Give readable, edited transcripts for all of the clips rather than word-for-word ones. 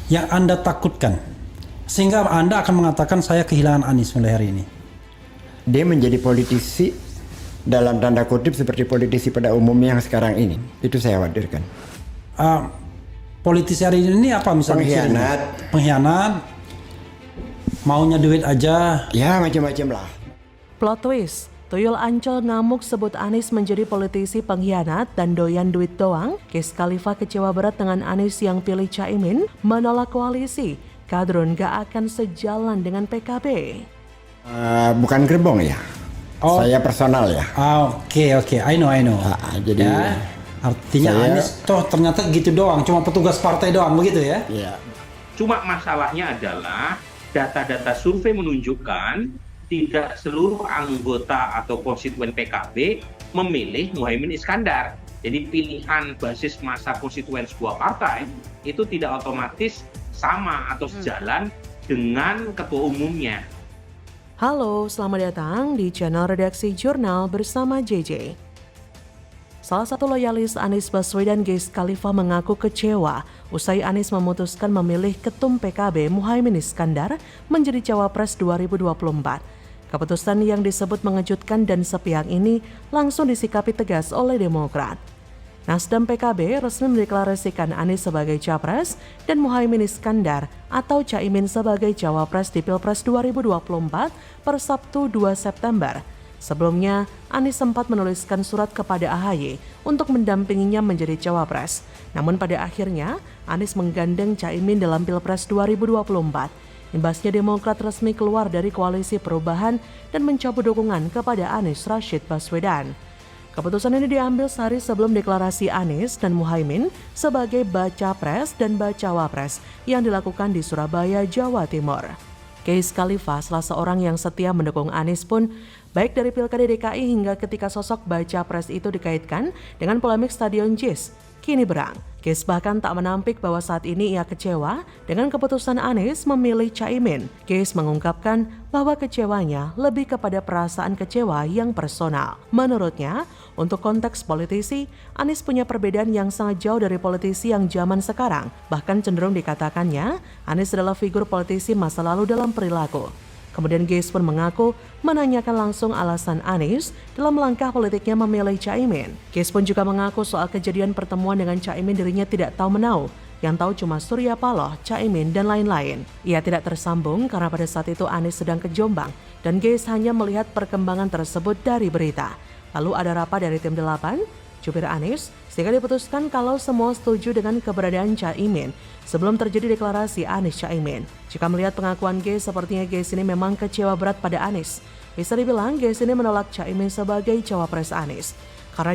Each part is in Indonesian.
yang Anda takutkan sehingga Anda akan mengatakan saya kehilangan Anies mulai hari ini? Dia menjadi politisi dalam tanda kutip seperti politisi pada umumnya yang sekarang ini. Itu saya khawatirkan. Politisi hari ini apa misalnya? Pengkhianat. Pengkhianat, maunya duit aja. Ya macam-macam lah. Plot twist, Tuyul Ancol ngamuk sebut Anies menjadi politisi pengkhianat dan doyan duit doang. Kees Khalifa kecewa berat dengan Anies yang pilih Caimin, menolak koalisi. Kadrun gak akan sejalan dengan PKB. Bukan gerbong ya. Oh. Saya personal ya. Oke, I know. Jadi ya, artinya Anies toh ternyata gitu doang, cuma petugas partai doang begitu ya? Iya. Cuma masalahnya adalah data-data survei menunjukkan tidak seluruh anggota atau konstituen PKB memilih Muhaimin Iskandar. Jadi pilihan basis massa konstituen sebuah partai itu tidak otomatis sama atau sejalan dengan ketua umumnya. Halo, selamat datang di channel Redaksi Jurnal bersama JJ. Salah satu loyalis Anies Baswedan, Kees Khalifa, mengaku kecewa usai Anies memutuskan memilih Ketum PKB Muhaimin Iskandar menjadi Cawapres 2024. Keputusan yang disebut mengejutkan dan sepihak ini langsung disikapi tegas oleh Demokrat. Nasdem PKB resmi mendeklarasikan Anies sebagai Capres dan Muhaimin Iskandar atau Caimin sebagai Cawapres di Pilpres 2024 per Sabtu 2 September. Sebelumnya, Anies sempat menuliskan surat kepada AHY untuk mendampinginya menjadi Cawapres. Namun pada akhirnya, Anies menggandeng Caimin dalam Pilpres 2024. Imbasnya Demokrat resmi keluar dari koalisi perubahan dan mencabut dukungan kepada Anies Rashid Baswedan. Keputusan ini diambil sehari sebelum deklarasi Anies dan Muhaimin sebagai Bacapres dan Bacawapres yang dilakukan di Surabaya, Jawa Timur. Kees Khalifa, salah seorang yang setia mendukung Anies pun, baik dari Pilkada DKI hingga ketika sosok Bacapres itu dikaitkan dengan polemik Stadion JIS, kini berang. Kees bahkan tak menampik bahwa saat ini ia kecewa dengan keputusan Anies memilih Caimin. Kees mengungkapkan bahwa kecewanya lebih kepada perasaan kecewa yang personal. Menurutnya, untuk konteks politisi, Anies punya perbedaan yang sangat jauh dari politisi yang zaman sekarang. Bahkan cenderung dikatakannya, Anies adalah figur politisi masa lalu dalam perilaku. Kemudian Kees pun mengaku menanyakan langsung alasan Anies dalam langkah politiknya memilih Caimin. Kees pun juga mengaku soal kejadian pertemuan dengan Caimin dirinya tidak tahu menau. Yang tahu cuma Surya Paloh, Caimin, dan lain-lain. Ia tidak tersambung karena pada saat itu Anies sedang ke Jombang dan Kees hanya melihat perkembangan tersebut dari berita. Lalu ada rapat dari tim 8, jubir Anies, sehingga diputuskan kalau semua setuju dengan keberadaan Caimin sebelum terjadi deklarasi Anies Caimin. Jika melihat pengakuan Kees, sepertinya Kees ini memang kecewa berat pada Anies. Bisa dibilang Kees ini menolak Caimin sebagai Cawapres Anies. Karena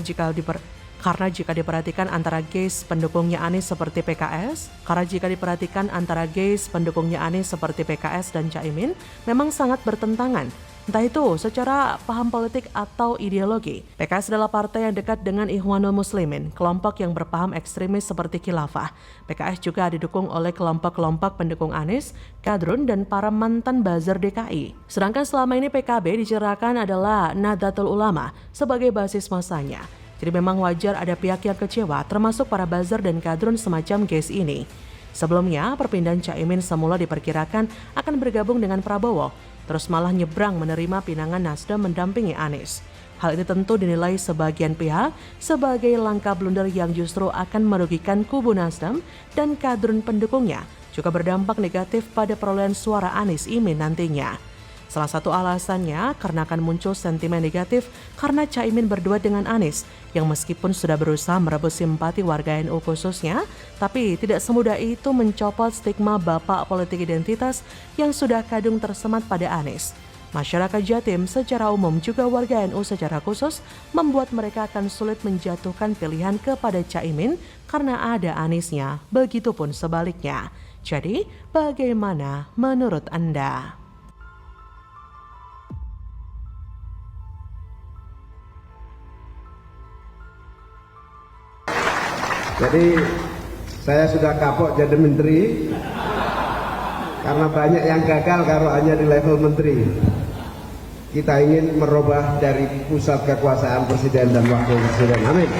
jika diperhatikan antara Kees pendukungnya Anies seperti PKS, dan Caimin memang sangat bertentangan. Entah itu secara paham politik atau ideologi. PKS adalah partai yang dekat dengan Ikhwanul Muslimin, kelompok yang berpaham ekstremis seperti khilafah. PKS juga didukung oleh kelompok-kelompok pendukung Anies, Kadrun, dan para mantan buzzer DKI. Sedangkan selama ini PKB dicerahkan adalah Nahdlatul Ulama sebagai basis masanya. Jadi memang wajar ada pihak yang kecewa, termasuk para buzzer dan Kadrun semacam Kees ini. Sebelumnya, perpindahan Caimin semula diperkirakan akan bergabung dengan Prabowo, terus malah nyebrang menerima pinangan Nasdem mendampingi Anies. Hal ini tentu dinilai sebagian pihak sebagai langkah blunder yang justru akan merugikan kubu Nasdem dan kadrun pendukungnya, juga berdampak negatif pada perolehan suara Anies Imin nantinya. Salah satu alasannya karena akan muncul sentimen negatif karena Caimin berduet dengan Anies yang meskipun sudah berusaha merebut simpati warga NU khususnya, tapi tidak semudah itu mencopot stigma bapak politik identitas yang sudah kadung tersemat pada Anies. Masyarakat Jatim secara umum juga warga NU secara khusus membuat mereka akan sulit menjatuhkan pilihan kepada Caimin karena ada Aniesnya, begitupun sebaliknya. Jadi, bagaimana menurut Anda? Jadi saya sudah kapok jadi menteri karena banyak yang gagal kalau hanya di level menteri. Kita ingin merubah dari pusat kekuasaan presiden dan wakil presiden. Amin.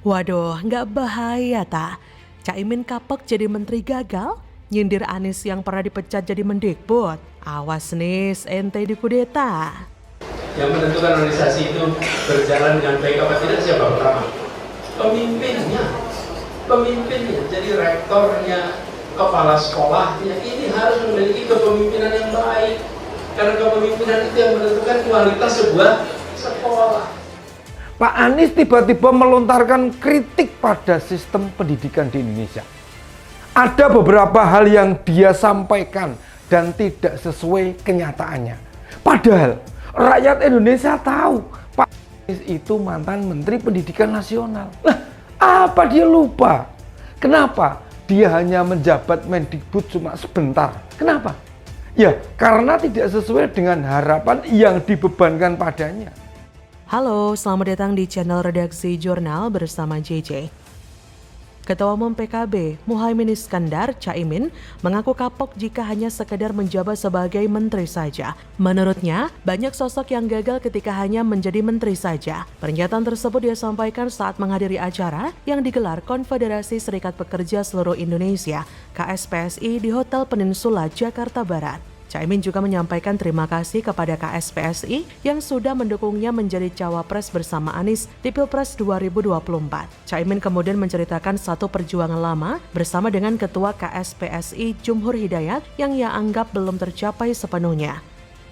Waduh, nggak bahaya tak? Caimin kapok jadi menteri gagal, nyindir Anies yang pernah dipecat jadi Mendikbud. Awas nis, ente dikudeta. Yang menentukan organisasi itu berjalan dengan baik apa tidak siapa pertama? Pemimpinnya. Jadi rektornya, kepala sekolahnya ini harus memiliki kepemimpinan yang baik. Karena kepemimpinan itu yang menentukan kualitas sebuah sekolah. Pak Anies tiba-tiba melontarkan kritik pada sistem pendidikan di Indonesia. Ada beberapa hal yang dia sampaikan dan tidak sesuai kenyataannya. Padahal rakyat Indonesia tahu Pak Anies itu mantan Menteri Pendidikan Nasional. Lah, apa dia lupa? Kenapa dia hanya menjabat Mendikbud cuma sebentar? Kenapa? Ya, karena tidak sesuai dengan harapan yang dibebankan padanya. Halo, selamat datang di channel Redaksi Jurnal bersama JJ. Ketua Umum PKB, Muhaimin Iskandar, Caimin, mengaku kapok jika hanya sekedar menjabat sebagai menteri saja. Menurutnya, banyak sosok yang gagal ketika hanya menjadi menteri saja. Pernyataan tersebut dia sampaikan saat menghadiri acara yang digelar Konfederasi Serikat Pekerja Seluruh Indonesia, KSPSI di Hotel Peninsula, Jakarta Barat. Caimin juga menyampaikan terima kasih kepada KSPSI yang sudah mendukungnya menjadi cawapres bersama Anies di Pilpres 2024. Caimin kemudian menceritakan satu perjuangan lama bersama dengan Ketua KSPSI Jumhur Hidayat yang ia anggap belum tercapai sepenuhnya.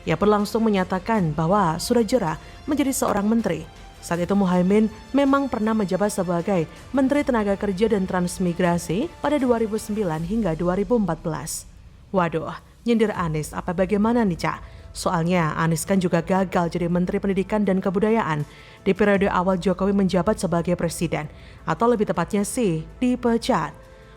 Ia pun langsung menyatakan bahwa sudah jera menjadi seorang menteri. Saat itu Muhaimin memang pernah menjabat sebagai Menteri Tenaga Kerja dan Transmigrasi pada 2009 hingga 2014. Waduh, nyindir Anies apa bagaimana nih Cak? Soalnya Anies kan juga gagal jadi Menteri Pendidikan dan Kebudayaan di periode awal Jokowi menjabat sebagai presiden. Atau lebih tepatnya sih, dipecat.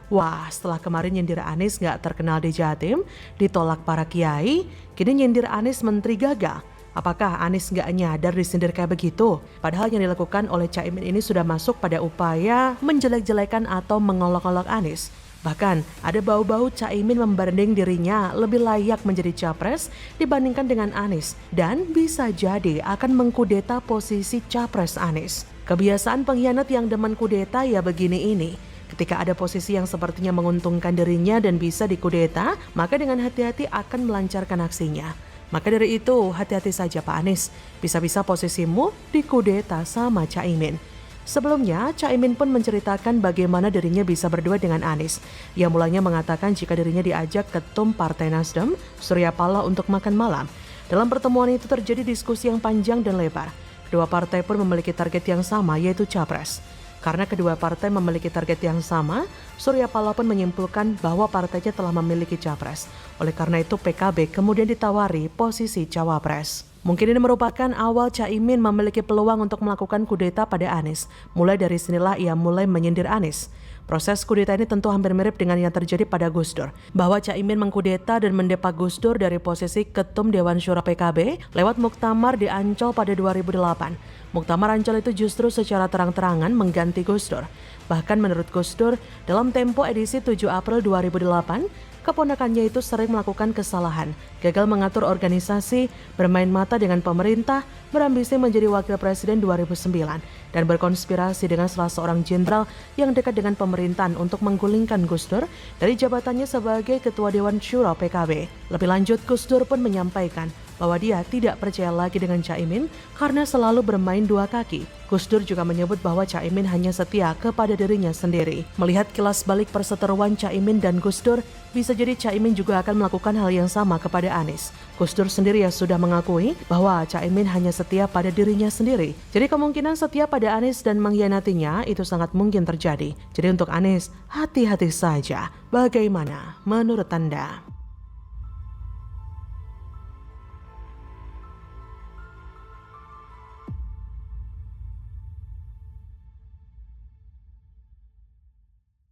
Wah, setelah kemarin nyindir Anies gak terkenal di Jatim, ditolak para kiai, kini nyindir Anies menteri gagal. Apakah Anies gak nyadar disindir kayak begitu? Padahal yang dilakukan oleh Caimin ini sudah masuk pada upaya menjelek-jelekan atau mengolok-olok Anies. Bahkan ada bau-bau Caimin membanding dirinya lebih layak menjadi capres dibandingkan dengan Anies dan bisa jadi akan mengkudeta posisi capres Anies. Kebiasaan pengkhianat yang demen kudeta ya begini ini. Ketika ada posisi yang sepertinya menguntungkan dirinya dan bisa dikudeta, maka dengan hati-hati akan melancarkan aksinya. Maka dari itu hati-hati saja Pak Anies, bisa-bisa posisimu dikudeta sama Caimin. Sebelumnya, Caimin pun menceritakan bagaimana dirinya bisa berdua dengan Anies. Ia mulanya mengatakan jika dirinya diajak ketum Partai Nasdem, Surya Paloh untuk makan malam. Dalam pertemuan itu terjadi diskusi yang panjang dan lebar. Kedua partai pun memiliki target yang sama, yaitu capres. Karena kedua partai memiliki target yang sama, Surya Paloh pun menyimpulkan bahwa partainya telah memiliki capres. Oleh karena itu PKB kemudian ditawari posisi cawapres. Mungkin ini merupakan awal Caimin memiliki peluang untuk melakukan kudeta pada Anies. Mulai dari sinilah ia mulai menyindir Anies. Proses kudeta ini tentu hampir mirip dengan yang terjadi pada Gus Dur. Bahwa Caimin mengkudeta dan mendepak Gus Dur dari posisi Ketum Dewan Syuro PKB lewat muktamar di Ancol pada 2008. Muktamar Ancol itu justru secara terang-terangan mengganti Gus Dur. Bahkan menurut Gus Dur, dalam Tempo edisi 7 April 2008, keponakannya itu sering melakukan kesalahan, gagal mengatur organisasi, bermain mata dengan pemerintah, berambisi menjadi wakil presiden 2009, dan berkonspirasi dengan salah seorang jenderal yang dekat dengan pemerintahan untuk menggulingkan Gus Dur dari jabatannya sebagai Ketua Dewan Syuro PKB. Lebih lanjut, Gus Dur pun menyampaikan bahwa dia tidak percaya lagi dengan Caimin karena selalu bermain dua kaki. Gus Dur juga menyebut bahwa Caimin hanya setia kepada dirinya sendiri. Melihat kilas balik perseteruan Caimin dan Gus Dur, bisa jadi Caimin juga akan melakukan hal yang sama kepada Anies. Gus Dur sendiri ya sudah mengakui bahwa Caimin hanya setia pada dirinya sendiri. Jadi kemungkinan setia pada Anies dan mengkhianatinya itu sangat mungkin terjadi. Jadi untuk Anies, hati-hati saja. Bagaimana menurut Anda?